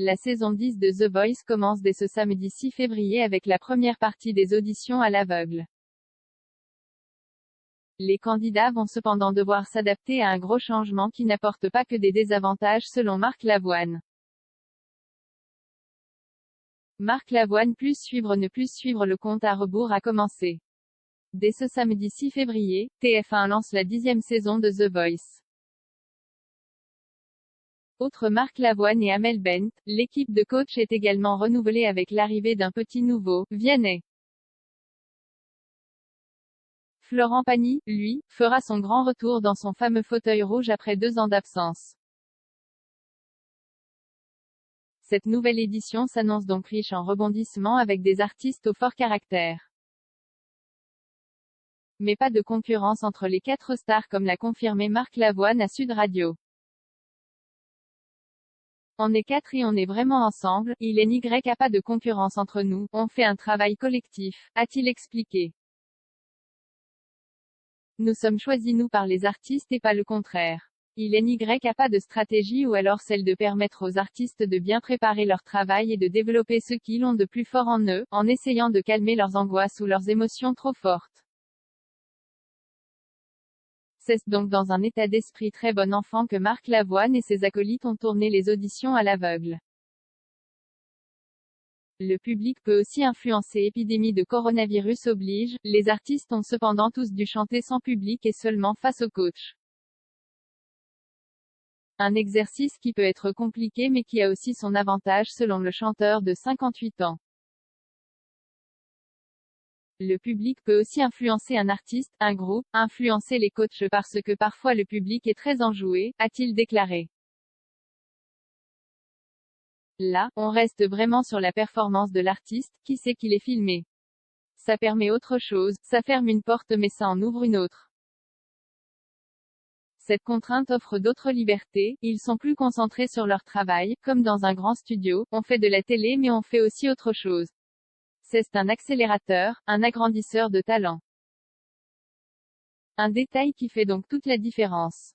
La saison 10 de The Voice commence dès ce samedi 6 février avec la première partie des auditions à l'aveugle. Les candidats vont cependant devoir s'adapter à un gros changement qui n'apporte pas que des désavantages selon Marc Lavoine. Marc Lavoine, plus suivre ne plus suivre, le compte à rebours a commencé. Dès ce samedi 6 février, TF1 lance la 10e saison de The Voice. Outre Marc Lavoine et Amel Bent, l'équipe de coach est également renouvelée avec l'arrivée d'un petit nouveau, Vianney. Florent Pagny, lui, fera son grand retour dans son fameux fauteuil rouge après 2 ans d'absence. Cette nouvelle édition s'annonce donc riche en rebondissements avec des artistes au fort caractère. Mais pas de concurrence entre les 4 stars comme l'a confirmé Marc Lavoine à Sud Radio. On est 4 et on est vraiment ensemble, il n'y a pas de concurrence entre nous, on fait un travail collectif, a-t-il expliqué. Nous sommes choisis nous par les artistes et pas le contraire. Il n'y a pas de stratégie ou alors celle de permettre aux artistes de bien préparer leur travail et de développer ce qu'ils ont de plus fort en eux, en essayant de calmer leurs angoisses ou leurs émotions trop fortes. C'est donc dans un état d'esprit très bon enfant que Marc Lavoine et ses acolytes ont tourné les auditions à l'aveugle. Le public peut aussi influencer. Épidémie de coronavirus oblige, les artistes ont cependant tous dû chanter sans public et seulement face au coach. Un exercice qui peut être compliqué mais qui a aussi son avantage selon le chanteur de 58 ans. Le public peut aussi influencer un artiste, un groupe, influencer les coachs parce que parfois le public est très enjoué, a-t-il déclaré. Là, on reste vraiment sur la performance de l'artiste, qui sait qu'il est filmé. Ça permet autre chose, ça ferme une porte mais ça en ouvre une autre. Cette contrainte offre d'autres libertés, ils sont plus concentrés sur leur travail, comme dans un grand studio, on fait de la télé mais on fait aussi autre chose. C'est un accélérateur, un agrandisseur de talent. Un détail qui fait donc toute la différence.